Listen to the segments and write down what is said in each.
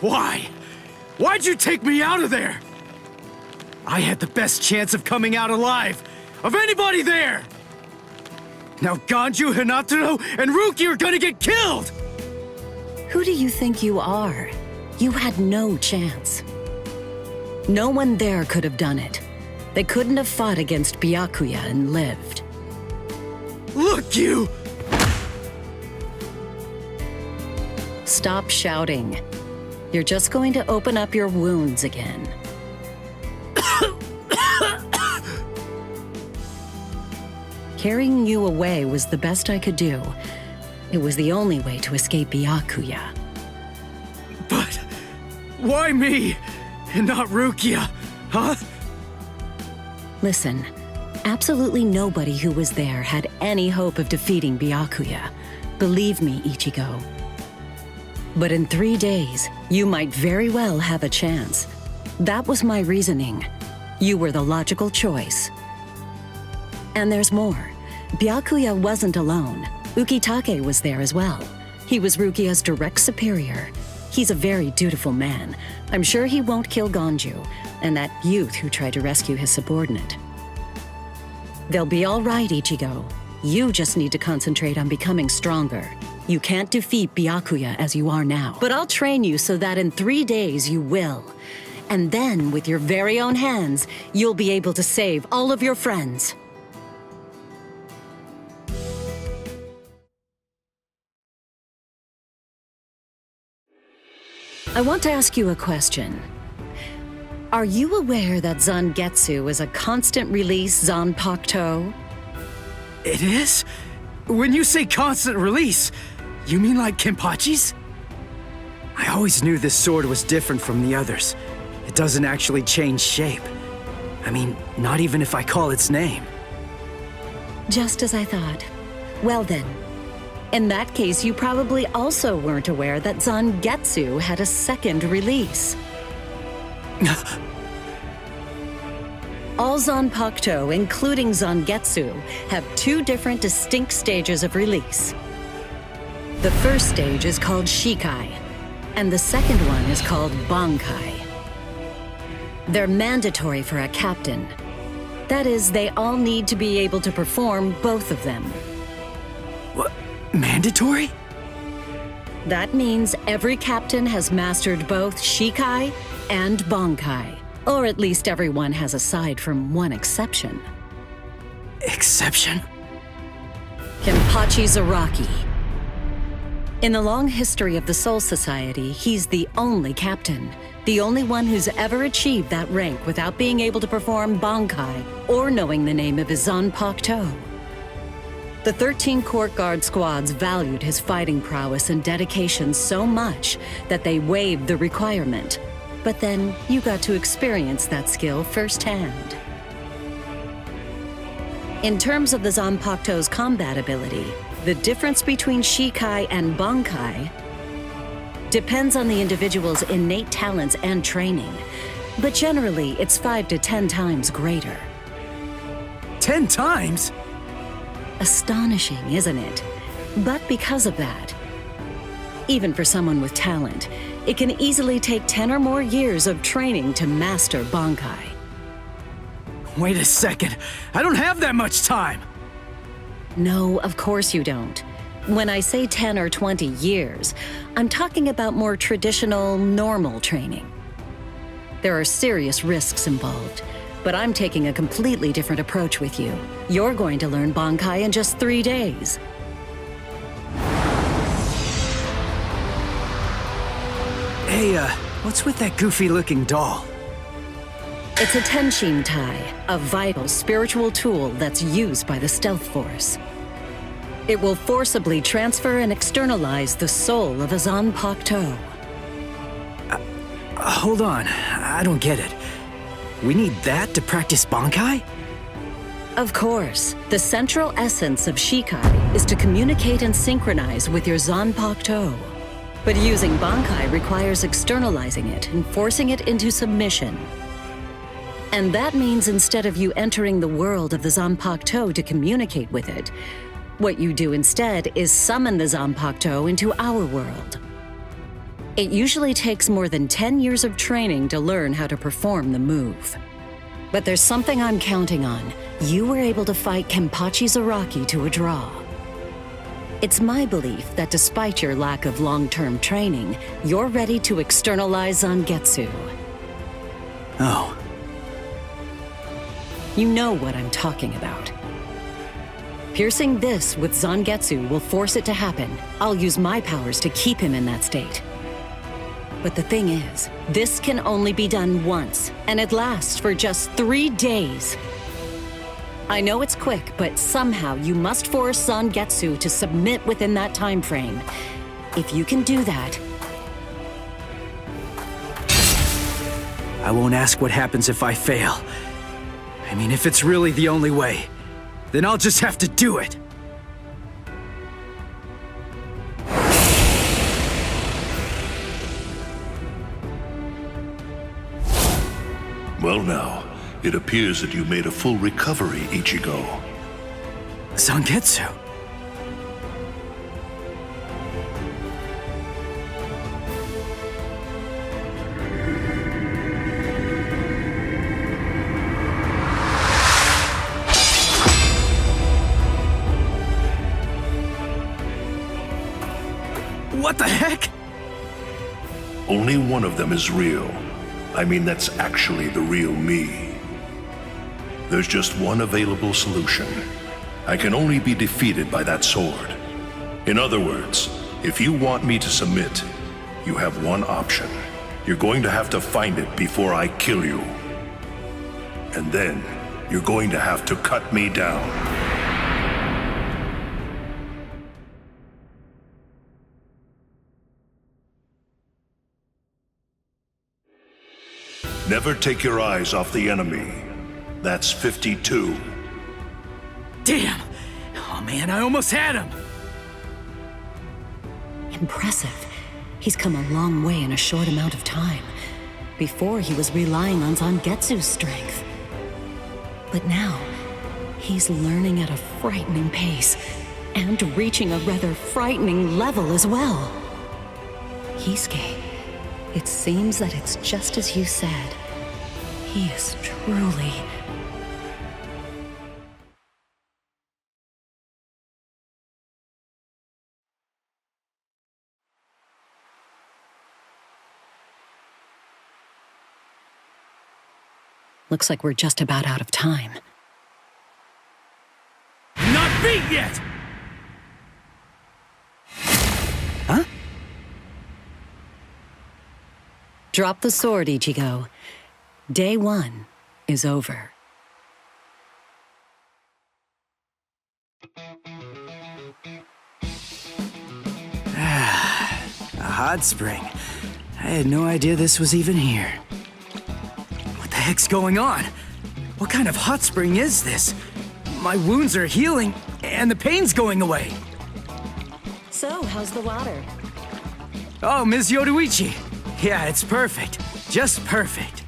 Why? Why'd you take me out of there? I had the best chance of coming out alive, of anybody there! Now Ganju, Hinataro, and Ruki are gonna get killed! Who do you think you are? You had no chance. No one there could have done it. They couldn't have fought against Byakuya and lived. Look, you! Stop shouting. You're just going to open up your wounds again. Carrying you away was the best I could do. It was the only way to escape Byakuya. But why me and not Rukia, huh? Listen, absolutely nobody who was there had any hope of defeating Byakuya. Believe me, Ichigo. But in 3 days, you might very well have a chance. That was my reasoning. You were the logical choice. And there's more. Byakuya wasn't alone. Ukitake was there as well. He was Rukia's direct superior. He's a very dutiful man. I'm sure he won't kill Ganju, and that youth who tried to rescue his subordinate. They'll be all right, Ichigo. You just need to concentrate on becoming stronger. You can't defeat Byakuya as you are now. But I'll train you so that in 3 days you will. And then, with your very own hands, you'll be able to save all of your friends. I want to ask you a question. Are you aware that Zangetsu is a constant-release Zanpakuto? It is? When you say constant release, you mean like Kenpachi's? I always knew this sword was different from the others. It doesn't actually change shape. I mean, not even if I call its name. Just as I thought. Well then, in that case, you probably also weren't aware that Zangetsu had a second release. All Zanpakuto, including Zangetsu, have 2 different distinct stages of release. The first stage is called Shikai, and the second one is called Bankai. They're mandatory for a captain. That is, they all need to be able to perform both of them. What? Mandatory? That means every captain has mastered both Shikai and Bankai. Or at least everyone has aside from one exception. Exception? Kenpachi Zaraki. In the long history of the Soul Society, he's the only captain. The only one who's ever achieved that rank without being able to perform Bankai or knowing the name of his Zanpakuto. The 13 court guard squads valued his fighting prowess and dedication so much that they waived the requirement. But then you got to experience that skill firsthand. In terms of the Zanpakuto's combat ability, the difference between Shikai and Bankai depends on the individual's innate talents and training, but generally it's 5 to 10 times greater. 10 times? Astonishing, isn't it? But because of that, even for someone with talent, it can easily take 10 or more years of training to master Bankai. Wait a second, I don't have that much time! No, of course you don't. When I say 10 or 20 years, I'm talking about more traditional, normal training. There are serious risks involved, but I'm taking a completely different approach with you. You're going to learn Bankai in just 3 days. Hey, what's with that goofy-looking doll? It's a Tenshin Tai, a vital spiritual tool that's used by the Stealth Force. It will forcibly transfer and externalize the soul of a Zanpakuto. Hold on, I don't get it. We need that to practice Bankai? Of course, the central essence of Shikai is to communicate and synchronize with your Zanpakuto. But using Bankai requires externalizing it and forcing it into submission. And that means instead of you entering the world of the Zanpakuto to communicate with it, what you do instead is summon the Zanpakuto into our world. It usually takes more than 10 years of training to learn how to perform the move. But there's something I'm counting on. You were able to fight Kenpachi Zaraki to a draw. It's my belief that despite your lack of long-term training, you're ready to externalize Zangetsu. Oh. You know what I'm talking about. Piercing this with Zangetsu will force it to happen. I'll use my powers to keep him in that state. But the thing is, this can only be done once, and it lasts for just 3 days. I know it's quick, but somehow you must force Zangetsu to submit within that time frame. If you can do that... I won't ask what happens if I fail. I mean, if it's really the only way, then I'll just have to do it. Well now, it appears that you made a full recovery, Ichigo. Zangetsu. What the heck? Only one of them is real. I mean, that's actually the real me. There's just one available solution. I can only be defeated by that sword. In other words, if you want me to submit, you have one option. You're going to have to find it before I kill you. And then, you're going to have to cut me down. Never take your eyes off the enemy. That's 52. Damn! Oh man, I almost had him! Impressive. He's come a long way in a short amount of time. Before, he was relying on Zangetsu's strength. But now, he's learning at a frightening pace, and reaching a rather frightening level as well. Kisuke, it seems that it's just as you said. He is truly... Looks like we're just about out of time. Not beat yet! Huh? Drop the sword, Ichigo. Day 1 is over. A hot spring. I had no idea this was even here. What the heck's going on? What kind of hot spring is this? My wounds are healing, and the pain's going away. So, how's the water? Oh, Ms. Yoruichi. Yeah, it's perfect. Just perfect.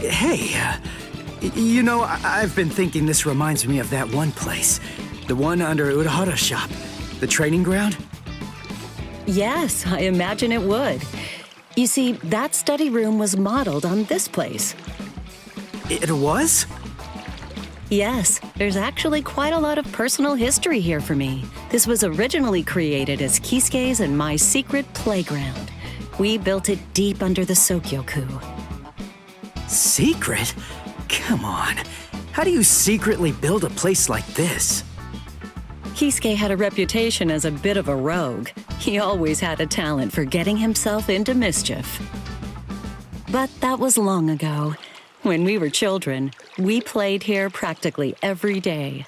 Hey, you know, I've been thinking this reminds me of that one place. The one under Urahara's shop. The training ground? Yes, I imagine it would. You see, that study room was modeled on this place. It was? Yes, there's actually quite a lot of personal history here for me. This was originally created as Kisuke's and my secret playground. We built it deep under the Sokyoku. Secret? Come on. How do you secretly build a place like this? Kisuke had a reputation as a bit of a rogue. He always had a talent for getting himself into mischief. But that was long ago. When we were children, we played here practically every day.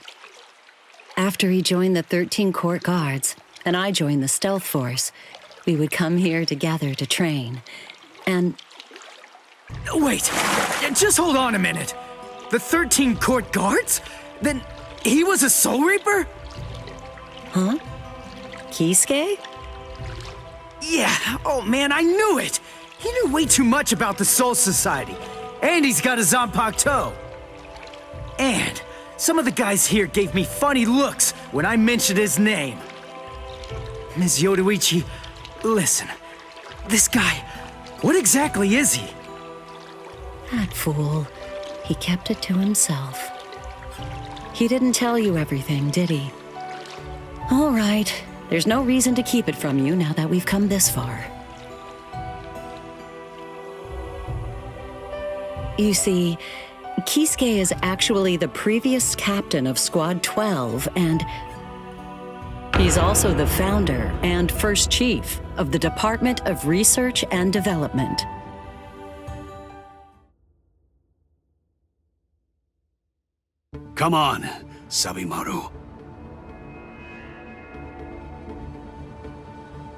After he joined the 13 Court Guards, and I joined the Stealth Force, we would come here together to train. And... Wait, just hold on a minute. The 13 Court Guards? Then he was a Soul Reaper? Huh? Kisuke? Yeah, oh man, I knew it! He knew way too much about the Soul Society. And he's got a Zanpakuto. And some of the guys here gave me funny looks when I mentioned his name. Ms. Yoruichi, listen. This guy, what exactly is he? That fool. He kept it to himself. He didn't tell you everything, did he? All right. There's no reason to keep it from you now that we've come this far. You see, Kisuke is actually the previous captain of Squad 12, and he's also the founder and first chief of the Department of Research and Development. Come on, Sabimaru.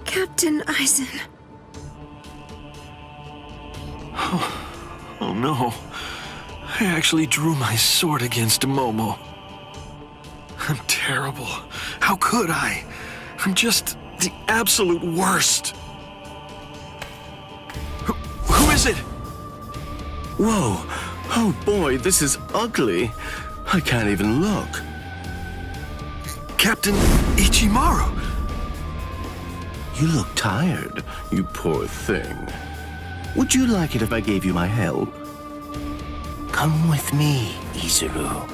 Captain Eisen. Oh no. I actually drew my sword against Momo. I'm terrible. How could I? I'm just the absolute worst. Who is it? Whoa. Oh boy, this is ugly. I can't even look. Captain Ichimaru. You look tired, you poor thing. Would you like it if I gave you my help? Come with me, Izuru.